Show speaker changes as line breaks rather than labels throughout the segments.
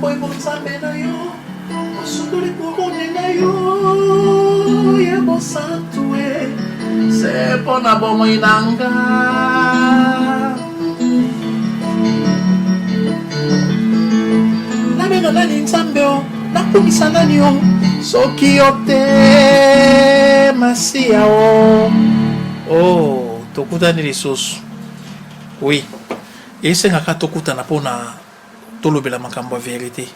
Boy bonzambe na yo osundoli kurune na yo ye bosantue se pona bomoi nanga namenga nani nzambe o nakumisa nani o soki yo te masiya o oh tokutani lisusu oui esengaka tokutana mpona tolobela makambo ya vérité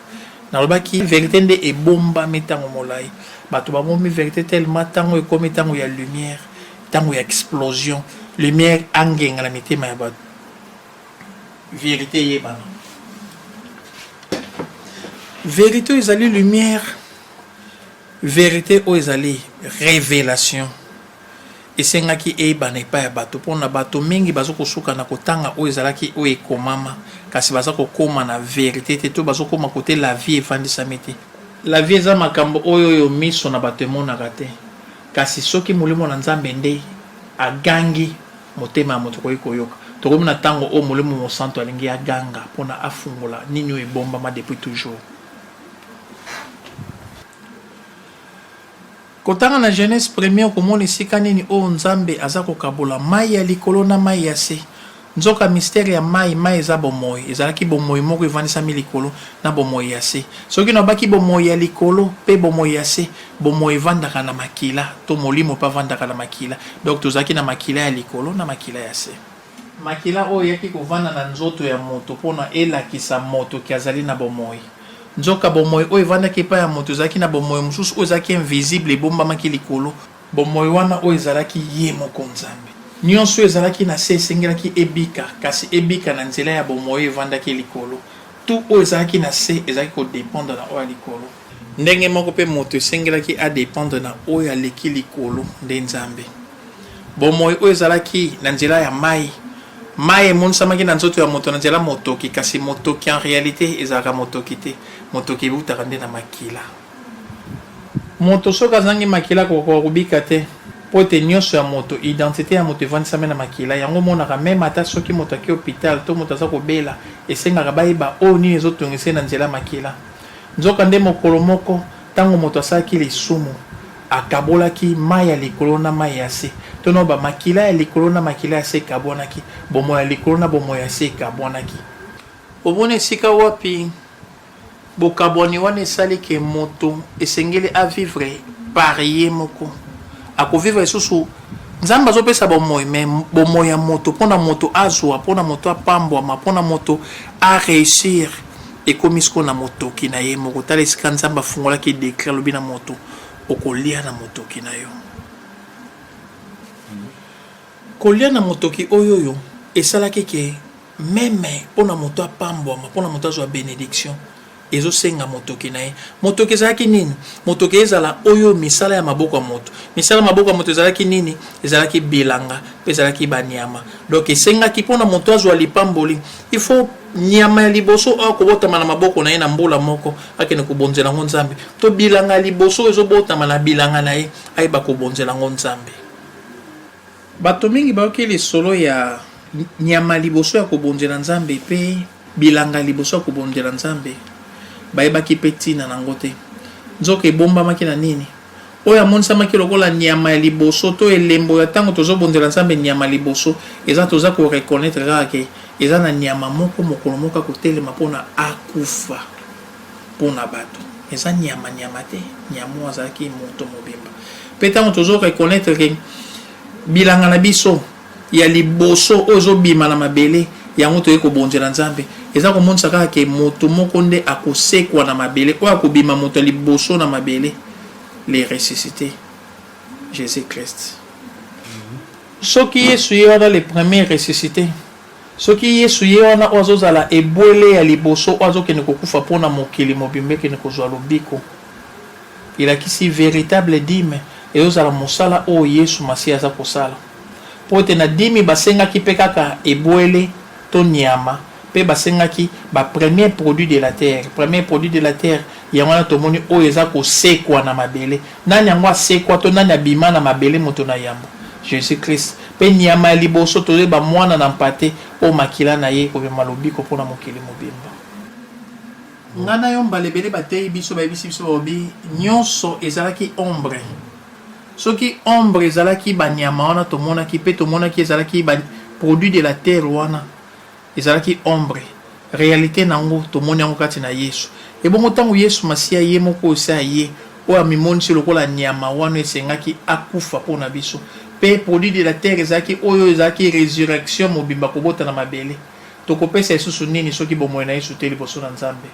nalobaki vérité nde ebombami ntango molai bato bamomi vérité tellement ntango ekomi ntango ya lumière ntango ya explosion lumière angenga na mitema ya bato vérité eyebana vérité oyo ezali lumière vérité oyo ezali révélation esengaki eyebana epai ya bato mpona bato mingi bazokosuka na kotanga oyo ezalaki oyo ekomama kasi baza kokóma na vérité te to bazokóma kote la vie evandisami te la vie eza makambo oyo miso na bato emonaka te kasi soki molimo na nzambe nde agangi motema ya moto koki koyoka tokomi na ntango oyo molimo mosanto alingi aganga mpona afungola nini oyo ebombama depuis toujours kotanga na Genèse première komona esika nini oyo nzambe aza kokabola mai ya likolo na mai ya se nzoka mystère ya mai eza bomoi ezalaki bomoi moko evandisami likolo na bomoi ya se soki nabaki bomoi ya likolo pe bomoi ya se bomoi evandaka na makila to molimo mpe avandaka na makila donc tozalaki na makila ya likolo na makila ya se makila oyo eyaki kovanda na nzoto ya moto mpona elakisa moto ki azali na bomoi nzoka bomoi oyo evandaki epai ya moto ezalaki na bomoi mosusu oyo ezalaki invisible ebombamaki likolo bomoi wana oyo ezalaki ye moko nzambe nyonso oyo ezalaki na se esengelaki ebika kasi ebika na nzela ya bomoi oyo evandaki likolo tout oyo ezalaki na se ezalaki kodépendre na oyo ya likolo ndenge moko mpe moto esengelaki adépendre na oyo aleki likolo nde nzambe bomoi oyo ezalaki na nzela ya mai mai emonisamaki na nzoto ya moto na nzela motoki kasi motoki en réalité ezalaka motoki te motoki ebutaka nde na makila moto soki azangi makila kokoka kobika te po ete nyonso ya moto identité ya moto evandisami na makila yango monaka meme ata soki moto aki hôpital to moto aza kobela esengaka bayeba oyo nini ezotongisa na nzela makila nzoka nde mokolo moko ntango moto asalaki lisumu akabolaki mai ya likolo na mai ya se tono ba makila ya likolo na makila ya se ekabwanaki bomoi ya likolo na bomoi ya se ekabwanaki omona esika wapi bokabwani wana esali ke moto esengeli avivre par ye moko akovivre lisusu nzambe azopesa bomoi me bomoi ya moto mpona moto azwa mpona moto apambwama mpona moto aréussir ekomi siko na motoki na ye moko tala esika nzambe afungolaki décret alobi na moto okolia na motoki na yo kolia na motoki oyo esalaki ke meme mpona moto apambwama mpona moto azwa bénédiction ezosenga motoki na ye motoki ezalaki nini motoki ezala oyo misala ya maboko ya moto misala ya maboko ya moto ezalaki nini ezalaki bilanga mpe ezalaki banyama donc esengaki mpona moto azwa lipamboli il faut nyama ya liboso oyo kobotama na maboko na ye na mbula moko akende kobonzela ngo nzambe to bilanga ya liboso ezobotama na bilanga na ye ayeba kobonzela ngo nzambe bato mingi bayoki lisolo ya nyama liboso ya kobonzela nzambe mpe bilanga liboso ya kobonzela nzambe bayebaki mpe ntina nango te nzoka ebombamaki na nini oyo amonisamaki lokola nyama ya liboso to elembo ya ntango tozobonzela nzambe nyama liboso eza toza koreconnaitre kaka ke eza na nyama moko mokolo moko akotelema mpona akufa mpona bato eza nyama te nyama azalaki moto mobimba mpe ntango tozoreconnaitre ke bilanga na biso ya liboso oyo ezobima na mabele yango toye kobonzela nzambe eza komonisa kaka ke moto moko nde akosekwa na mabele oyo akobima moto ya liboso na mabele les ressuscités Jésus Christ soki yesu ye wana le premier ressuscité soki yesu ye wana oyo azozala ebwele ya liboso oyo azokende kokufa mpona mokili mobimba ekende kozwa lobiko elakisi véritable dime ezozala mosala oyo yesu masiya aza kosala po ete na dimi basengaki mpe kaka ebwele to nyama mpe basengaki premier produit de la terre yango wana tomoni oyo eza kosekwa na mabele nani yango asekwa to nani abima na mabele moto na yambo Jésus Christ mpe nyama ya liboso toyeba mwana na mpate oyo makila na ye kobima lobiko mpona mokili mobimba ngana yo mbalebele batei biso bayebisi biso babi nyonso ezalaki ombre soki ombre ezalaki banyama wana tomonaki mpe tomonaki ezalaki produit de la terre wana ezalaki ombre réalité nango tomoni yango kati na Yesu ebongo ntango Yesu Masiya ye moko osa ye oyo amimonisi lokola nyama wana esengaki akufa mpona biso mpe produit de la terre ezalaki oyo ezalaki résurrection mobimba kobota na mabele tokopesa lisusu nini soki bomoi na Yesu te liboso na Nzambe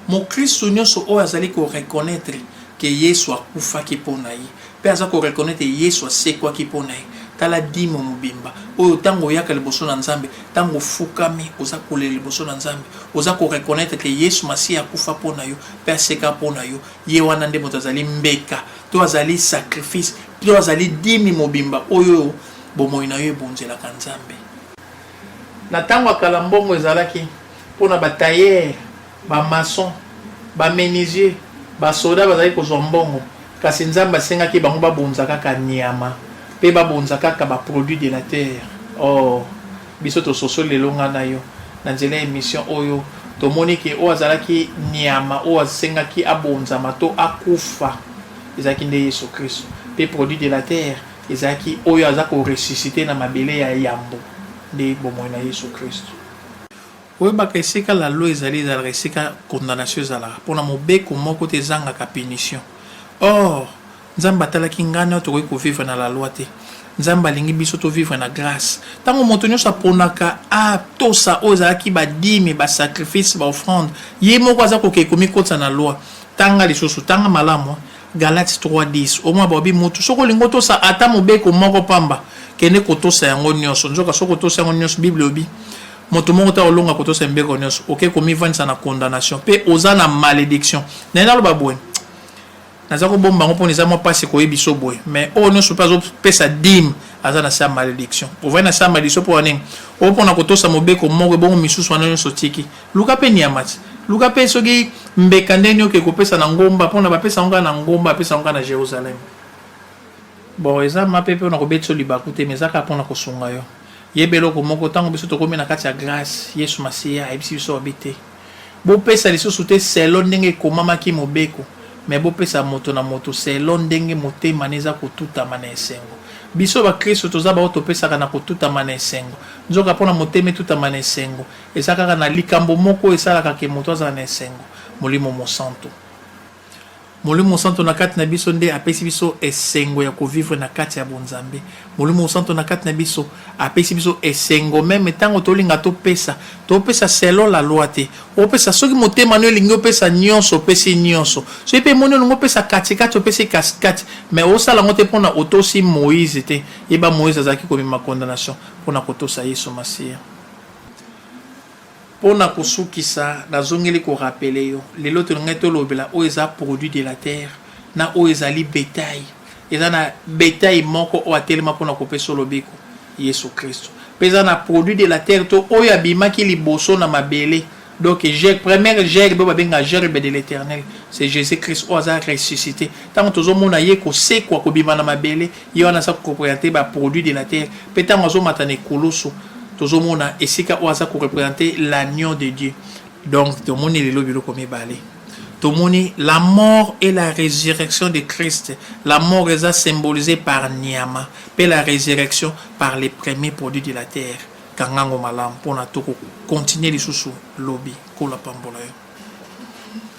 mokristo nyonso oyo azali koreconnaître ke Yesu akufaki mpona ye mpe aza koreconnaître Yesu asekwaki mpona ye tala dimo mobimba oyo ntango oyaka liboso na Nzambe ntango ofukami oza kolela liboso na Nzambe oza koreconnaître ke Yesu Masiya akufa mpona yo mpe aseka mpona yo ye wana nde moto azali mbeka to azali sacrifice to azali dimi mobimba oyo bomoi na yo ebonzelaka Nzambe na ntango akala mbongo ezalaki mpona batailleur bamason bamenisier basoda bazali kozwa mbongo kasi Nzambe asengaki bango babonza kaka nyama mpe babonza kaka baproduit de la terre biso tososo lelo nga na yo na nzela ya émission oyo tomoni ke oyo azalaki nyama oyo asengaki abonzama to akufa ezalaki nde Yesu Kristo mpe produit de la terre ezalaki oyo aza koresuscite na mabele ya yambo nde bomoi na Yesu Kristo oyebaka esika lalo ezalaka esika condamnation ezalaka mpona mobeko moko te ezangaka punition or Nzambe atalaki ngana oyo tokoki kovivre na la loi te Nzambe alingi biso tovivre na grâce ntango moto nyonso aponaka atosa oyo ezalaki badime basacrifice baoffrande ye moko aza koke komikotisa na loi tanga lisusu tanga malamu Galates 3:10 omwa babi motu soko olingi otosa ata mobeko moko pamba kende kotosa yango nyonso nzoka soko otosa yango nyonso Bible obi moto moko ta olonga kotosa mbeko nyonso oke komivandisa na condamnation mpe oza na malédiction naye naloba boye naza kobomba bango mpona eza mwa mpasi koyebi so boye mais oyo nyonso mpe azopesa dime aza na sa malédiction ovai na sa malédiction mpo wanini oyo mpona kotosa mobeko moko ebongo misusu wana nyonso tiki luka mpe niama ti luka mpe soki mbeka ndeni oke kopesa na ngomba mpona bapesa ngo na ngomba bapesa ngo na Jérusalem bon eza mape mpe na kobetisa libaku te mais eza kaka mpona kosunga yo yeba eloko moko ntango biso tokomi na kati ya grâce Yesu Masiya ayebisi biso babi te bopesa lisusu te selo ndenge ekomamaki mobeko mais bopesa moto na moto selo ndenge motema neza kotutama na esengo biso bakristo toza bao topesaka na kotutama na esengo nzoka mpona motema etutama na esengo eza kaka na likambo moko esalaka ke moto azala na esengo molimo mosanto na kati na biso nde apesi biso esengo ya kovivre na kati ya bonzambe molimo mosanto na kati na biso apesi biso esengo meme ntango tolinga topesa selo la loi te opesa soki motema no elingi opesa nyonso opesi nyonso soki mpe moni olingi opesa katikati opesi katikati mais osala yango te mpona otosi Moïse te yeba Moïse azalaki komema condamnation mpona kotosa Yesu Masiya mpona kosukisa nazongeli korapele yo lelo tolingai tolobela oyo eza produit de la terre na oyo ezali bétail eza na bétail moko oyo atelema mpona kopesa lobiko Yesu Kristo mpe eza na produit de la terre to oyo abimaki liboso na mabele donc première gerbe oyo babengaka gerbe de l'éternel c'est Jésus Christ oyo aza ressuscité ntango tozomona ye kosekwa kobima na mabele ye wana aza koreprésente baproduit de la terre mpe ntango azomata na ekulusu tozomona esika oyo aza koreprésente l'agneau de Dieu donc tomoni lelo biloko mibale tomoni la mort et la résurrection de Christ la mort est symbolisée par nyama mpe la résurrection par les premiers produits de la terre kangango malamu mpona toko continuer lisusu lobi kola pambola yo